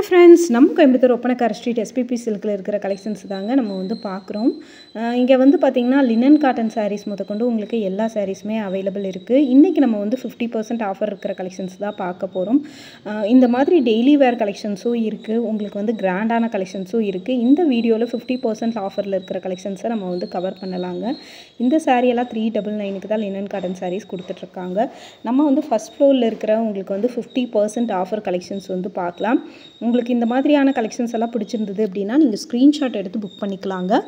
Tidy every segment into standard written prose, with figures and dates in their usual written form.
Hi friends, நம்ம Coimbatore Oppanakara street SPB சில்கில் இருக்கிற collections தாங்க நம்ம வந்து பார்க்குறோம். இங்கே வந்து பார்த்திங்கன்னா லினன் காட்டன் சாரீஸ் முதற்கொண்டு உங்களுக்கு எல்லா சாரீஸுமே அவைலபிள் இருக்குது. இன்றைக்கி நம்ம வந்து 50% ஆஃபர் இருக்கிற கலெக்ஷன்ஸ் தான் பார்க்க போகிறோம். இந்த மாதிரி டெய்லி வேர் கலெக்ஷன்ஸும் இருக்குது, உங்களுக்கு வந்து கிராண்டான கலெக்ஷன்ஸும் இருக்குது. இந்த வீடியோவில் 50% ஆஃபரில் இருக்கிற கலெக்ஷன்ஸை நம்ம வந்து கவர் பண்ணலாங்க. இந்த சாரியெல்லாம் 399க்கு தான் லினன் காட்டன் சாரீஸ் கொடுத்துட்ருக்காங்க. நம்ம வந்து ஃபஸ்ட் ஃப்ளோரில் இருக்கிற உங்களுக்கு வந்து 50% ஆஃபர் கலெக்ஷன்ஸ் வந்து பார்க்கலாம். உங்களுக்கு இந்த மாதிரியான கலெக்ஷன்ஸ் எல்லாம் பிடிச்சிருந்தது அப்படின்னா நீங்கள் ஸ்க்ரீன்ஷாட் எடுத்து புக் பண்ணிக்கலாங்க.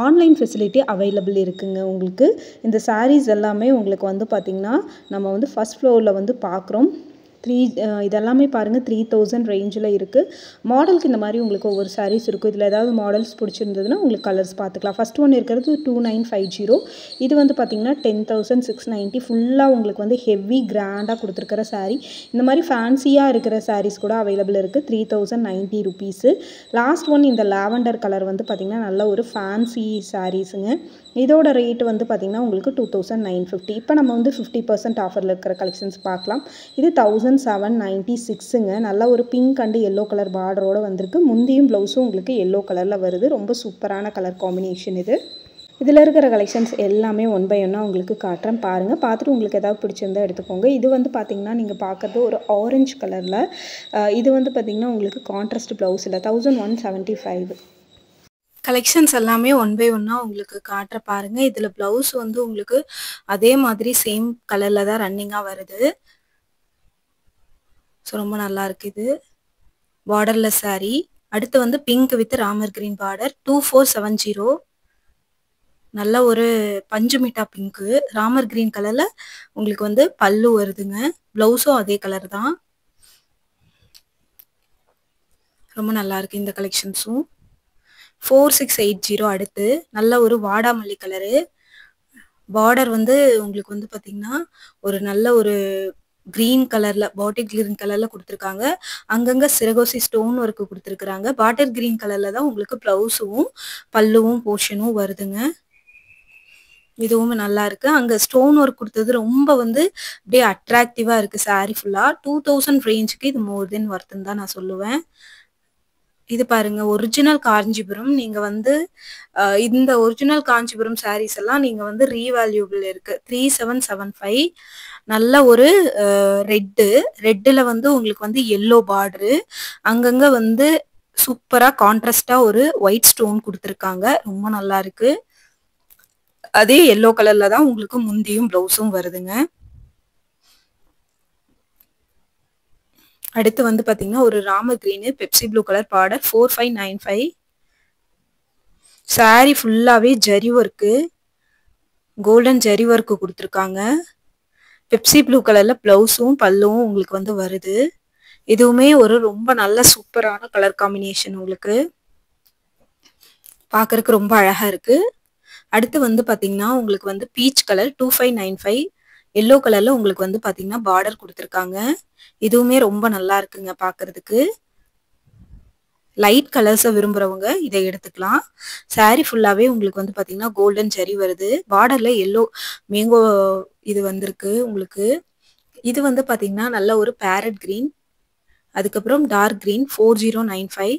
ஆன்லைன் ஃபெசிலிட்டி அவைலபிள் இருக்குங்க. உங்களுக்கு இந்த சாரீஸ் எல்லாமே உங்களுக்கு வந்து பார்த்திங்கன்னா நம்ம வந்து ஃபஸ்ட் ஃப்ளோரில் வந்து பார்க்குறோம். இதெல்லாமே பாருங்கள் 3000 ரேஞ்சில் இருக்குது. மாடலுக்கு இந்த மாதிரி உங்களுக்கு ஒவ்வொரு சாரீஸ் இருக்கும். இதில் ஏதாவது மாடல்ஸ் பிடிச்சிருந்ததுன்னா உங்களுக்கு கலர்ஸ் பார்த்துக்கலாம். ஃபஸ்ட் ஒன் இருக்கிறது 2950. இது வந்து பார்த்திங்கன்னா 10690. ஃபுல்லாக உங்களுக்கு வந்து ஹெவி கிராண்டாக கொடுத்துருக்கிற சாரீ. இந்த மாதிரி ஃபேன்சியாக இருக்கிற சாரீஸ் கூட அவைலபிள் இருக்குது. 3090 ருபீஸு. லாஸ்ட் ஒன் இந்த லாவெண்டர் கலர் வந்து பார்த்திங்கன்னா நல்ல ஒரு ஃபேன்சி சாரீஸுங்க. இதோட ரேட் வந்து பார்த்திங்கன்னா உங்களுக்கு 2950. இப்போ நம்ம வந்து 50% ஆஃபரில் இருக்கிற கலெக்ஷன்ஸ் பார்க்கலாம். இது 1796ங்க. நல்ல ஒரு பிங்க் அண்டு எல்லோ கலர் பார்டரோடு வந்திருக்கு. முந்தியும் ப்ளவுஸும் உங்களுக்கு எல்லோ கலரில் வருது. ரொம்ப சூப்பரான கலர் காம்பினேஷன் இது. இதில் இருக்கிற கலெக்ஷன்ஸ் எல்லாமே ஒன் பை ஒன்னாக உங்களுக்கு காட்டுறேன் பாருங்கள். பார்த்துட்டு உங்களுக்கு எதாவது பிடிச்சிருந்தா எடுத்துக்கோங்க. இது வந்து பார்த்திங்கன்னா நீங்கள் பார்க்குறது ஒரு ஆரஞ்சு கலரில். இது வந்து பார்த்திங்கன்னா உங்களுக்கு கான்ட்ராஸ்ட் ப்ளவுஸ் இல்லை. 1175. கலெக்ஷன்ஸ் எல்லாமே ஒன் பை ஒன்னாக உங்களுக்கு காட்டுற பாருங்கள். இதில் ப்ளவுஸ் வந்து உங்களுக்கு அதே மாதிரி சேம் கலரில் தான் ரன்னிங்காக வருது. ஸோ ரொம்ப நல்லா இருக்குது. பார்டர்லெஸ் சாரீ. அடுத்து வந்து pink with Ramar green border. 2470. நல்ல ஒரு பஞ்சு மிட்டா பிங்க்கு ராமர் கிரீன் கலரில் உங்களுக்கு வந்து பல்லு வருதுங்க. ப்ளவுஸும் அதே கலர் தான். ரொம்ப நல்லா இருக்குது இந்த கலெக்ஷன்ஸும். 4680. அடுத்து நல்ல ஒரு வாடாமல்லி கலரு. பார்டர் வந்து உங்களுக்கு வந்து பார்த்திங்கன்னா ஒரு நல்ல ஒரு க்ரீன் கலரில் பாட்டில் க்ரீன் கலரில் கொடுத்துருக்காங்க. அங்கங்கே சிரகோசி ஸ்டோன் ஒர்க்கு கொடுத்துருக்குறாங்க. பாட்டில் க்ரீன் கலரில் தான் உங்களுக்கு ப்ளவுஸும் பல்லுவும் போர்ஷனும் வருதுங்க. இதுவும் நல்லா இருக்குது. அங்கே ஸ்டோன் ஒர்க் கொடுத்தது ரொம்ப வந்து அப்படியே அட்ராக்டிவாக இருக்குது சாரீ ஃபுல்லாக. 2000 ரேஞ்சுக்கு இது மோர் தென் ஒர்த்துன்னு தான் நான் சொல்லுவேன். இது பாருங்க ஒரிஜினல் காஞ்சிபுரம். நீங்கள் வந்து இந்த ஒரிஜினல் காஞ்சிபுரம் சாரீஸ் எல்லாம் நீங்கள் வந்து ரீவேல்யூபிள் இருக்குது. 3775. நல்ல ஒரு ரெட்டில் வந்து உங்களுக்கு வந்து எல்லோ பார்டரு. அங்கங்கே வந்து சூப்பராக கான்ட்ராஸ்டாக ஒரு ஒயிட் ஸ்டோன் கொடுத்துருக்காங்க. ரொம்ப நல்லா இருக்கு. அதே எல்லோ கலரில் தான் உங்களுக்கு முந்தியும் ப்ளவுஸும் வருதுங்க. அடுத்து வந்து பார்த்தீங்கன்னா ஒரு ராம green Pepsi blue colour border. 4595. Sari ஃபுல்லாகவே zari work, golden zari work கொடுத்துருக்காங்க. பெப்சி ப்ளூ கலரில் ப்ளவுஸும் பல்லுவும் உங்களுக்கு வந்து வருது. இதுவுமே ஒரு ரொம்ப நல்ல சூப்பரான கலர் காம்பினேஷன். உங்களுக்கு பார்க்குறதுக்கு ரொம்ப அழகாக இருக்குது. அடுத்து வந்து பார்த்தீங்கன்னா உங்களுக்கு வந்து பீச் கலர் 2595. எல்லோ கலரில் உங்களுக்கு வந்து பார்த்தீங்கன்னா பார்டர் கொடுத்துருக்காங்க. இதுவுமே ரொம்ப நல்லா இருக்குங்க பார்க்குறதுக்கு. லைட் கலர்ஸை விரும்புகிறவங்க இதை எடுத்துக்கலாம். சாரீ ஃபுல்லாகவே உங்களுக்கு வந்து பார்த்தீங்கன்னா கோல்டன் ஜரி வருது. பார்டரில் எல்லோ மேங்கோ இது வந்திருக்கு உங்களுக்கு. இது வந்து பார்த்தீங்கன்னா நல்ல ஒரு பேரட் க்ரீன், அதுக்கப்புறம் டார்க் க்ரீன் 4095.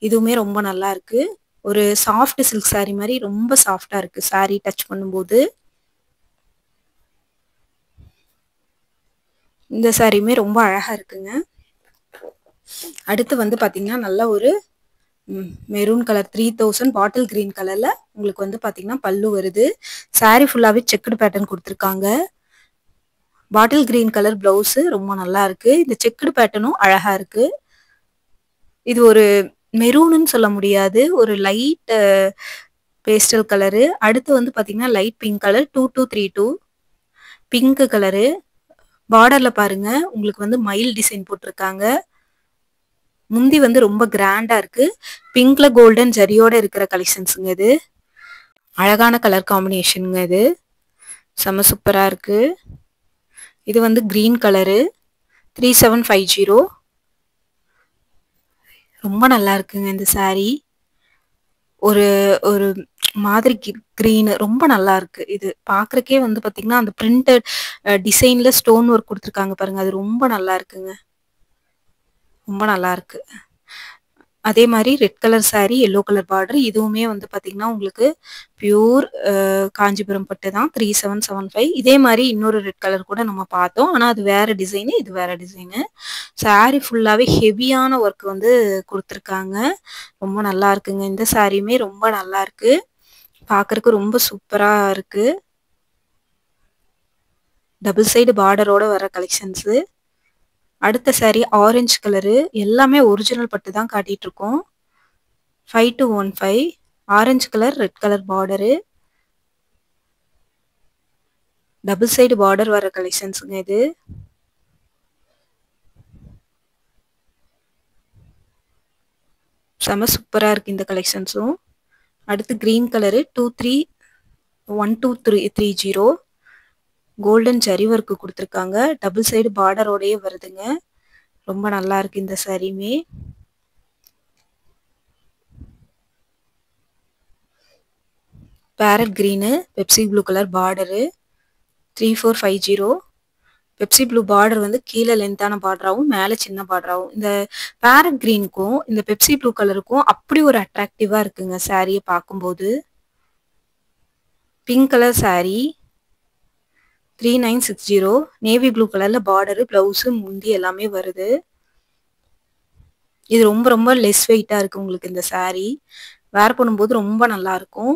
இதுவுமே ரொம்ப நல்லா இருக்குது. ஒரு சாஃப்ட் சில்க் சாரீ மாதிரி ரொம்ப சாஃப்டாக இருக்குது சாரீ டச் பண்ணும்போது. இந்த சாரியுமே ரொம்ப அழகாக இருக்குங்க. அடுத்து வந்து பார்த்தீங்கன்னா நல்ல ஒரு மெரூன் கலர் 3000 பாட்டில் கிரீன் கலரில் உங்களுக்கு வந்து பார்த்தீங்கன்னா பல்லு வருது. சாரீ ஃபுல்லாகவே செக்குடு பேட்டர்ன் கொடுத்துருக்காங்க. பாட்டில் கிரீன் கலர் ப்ளவுஸு ரொம்ப நல்லா இருக்குது. இந்த செக்குடு பேட்டர்னும் அழகாக இருக்குது. இது ஒரு மெரூனுன்னு சொல்ல முடியாது, ஒரு லைட் பேஸ்டல் கலரு. அடுத்து வந்து பார்த்தீங்கன்னா light pink colour 2232. Pink colour. பார்டரில் பாருங்க உங்களுக்கு வந்து மயில் டிசைன் போட்டிருக்காங்க. முந்தி வந்து ரொம்ப கிராண்டாக இருக்குது. பிங்க்ல கோல்டன் ஜரியோட இருக்கிற கலெக்ஷன்ஸுங்க இது. அழகான கலர் காம்பினேஷனுங்க இது. செம்ம சூப்பராக இருக்குது. இது வந்து க்ரீன் கலரு 3750. ரொம்ப நல்லா இருக்குங்க இந்த சாரீ. ஒரு ஒரு மாதிரி க்ரீனு ரொம்ப நல்லா இருக்கு. இது பார்க்குறக்கே வந்து பார்த்தீங்கன்னா அந்த பிரிண்டட் டிசைனில் ஸ்டோன் ஒர்க் கொடுத்துருக்காங்க பாருங்கள். அது ரொம்ப நல்லா இருக்குங்க. ரொம்ப நல்லா இருக்கு. அதே மாரி red colour sorry, yellow colour border. இதுவுமே வந்து பார்த்தீங்கன்னா, உங்களுக்கு பியூர் காஞ்சிபுரம் பட்டு தான் 3775. இதே மாரி இன்னொரு ரெட் கலர் கூட நம்ம பார்த்தோம். ஆனா அது வேற டிசைனு. இது வேற டிசைனு. சாரி ஃபுல்லாவே ஹெவியான ஒர்க் வந்து குடுத்துருக்காங்க. ரொம்ப நல்லா இருக்குங்க. இந்த சாரியுமே ரொம்ப நல்லா இருக்கு. பார்க்கறக்கு ரொம்ப சூப்பரா இருக்கு. டபுள் சைடு பார்டரோட வர கலெக்ஷன்ஸு. அடுத்த சாரி ஆரஞ்சு கலரு. எல்லாமே ஒரிஜினல் பட்டு தான் காட்டிட்டுருக்கோம். 5215 orange colour, red colour border. Double side border வர கலெக்ஷன்ஸுங்க இது. செம சூப்பரா இருக்கு இந்த கலெக்ஷன்ஸும். அடுத்து green colour 12330 golden zari work குடுத்துருக்காங்க. டபுள் சைடு பார்டரோடயே வருதுங்க. ரொம்ப நல்லா இருக்கு இந்த சாரியுமே. Parrot green, Pepsi blue colour border 3450. Pepsi blue border வந்து கீழ லென்த்தான பார்டராவும், மேல சின்ன பார்டராவும். இந்த பேரட் கிரீனுக்கும், இந்த பெப்சி ப்ளூ கலருக்கும் அப்படி ஒரு அட்ராக்டிவா இருக்குங்க சாரிய பார்க்கும்போது. Pink colour sorry 3960. Navy blue கலர்ல பார்டரு, பிளவுஸு, முந்தி எல்லாமே வருது. இது ரொம்ப ரொம்ப லெஸ் வெயிட்டா இருக்கு உங்களுக்கு இந்த சாரி. வேர் பண்ணும்போது ரொம்ப நல்லா இருக்கும்.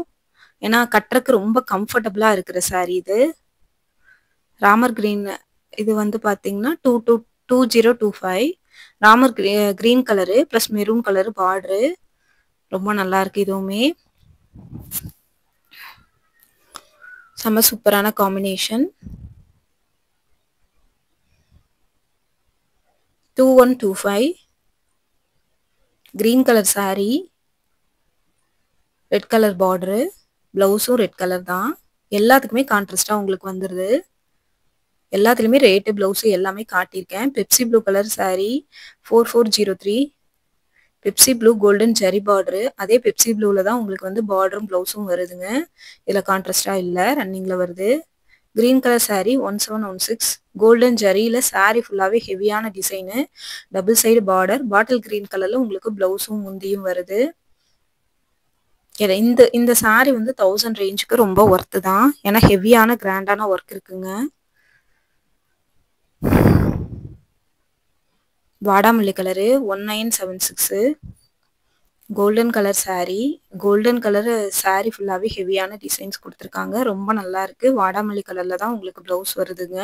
ஏன்னா கட்டுறக்கு ரொம்ப கம்ஃபர்டபுளா இருக்கிற சாரி இது. ராமர் கிரீன் இது வந்து பார்த்தீங்கன்னா 2025. ராமர் green colour plus maroon colour border. ரொம்ப நல்லா இருக்கு இதுவுமே. செம சூப்பரான combination. 2125 green colour sari, red colour border, பிளவுஸும் ரெட் கலர் தான். எல்லாத்துக்குமே கான்ட்ராஸ்டா உங்களுக்கு வந்துருது. எல்லாத்துலயுமே ரேட்டு, பிளவுஸு எல்லாமே காட்டியிருக்கேன். Pepsi blue colour sorry 4403. Pepsi blue golden zari border. அதே பெப்சி ப்ளூல தான் உங்களுக்கு வந்து பார்டரும், பிளவுஸும் வருதுங்க. இதுல கான்ட்ராஸ்டா இல்ல, ரன்னிங்ல வருது. Green colour sari 1716. கோல்டன் ஜரியில சாரி ஃபுல்லாவே ஹெவியான design. Double side border. Bottle green கலர்ல உங்களுக்கு பிளவுஸும், முந்தியும் வருது. இந்த சாரி வந்து 1000 ரேஞ்சுக்கு ரொம்ப ஒர்த்து தான். ஏன்னா ஹெவியான கிராண்டான ஒர்க் இருக்குங்க. வாடாமல்லி colour 1976. Golden colour sari. Golden colour sari ஃபுல்லாவே ஹெவியான டிசைன்ஸ் குடுத்துருக்காங்க. ரொம்ப நல்லா இருக்கு. வாடாமல்லி கலர்ல தான் உங்களுக்கு பிளவுஸ் வருதுங்க.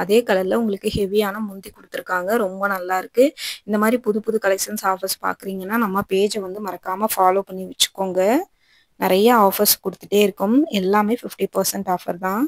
அதே கலர்ல உங்களுக்கு ஹெவியான முந்தி குடுத்துருக்காங்க. ரொம்ப நல்லா இருக்கு. இந்த மாரி புது புது கலெக்ஷன்ஸ், ஆஃபர்ஸ் பார்க்குறீங்கன்னா, நம்ம பேஜ வந்து மறக்காம ஃபாலோ பண்ணி வச்சுக்கோங்க. நெறைய ஆஃபர்ஸ் குடுத்துட்டே இருக்கோம். எல்லாமே 50% ஆஃபர் தான்.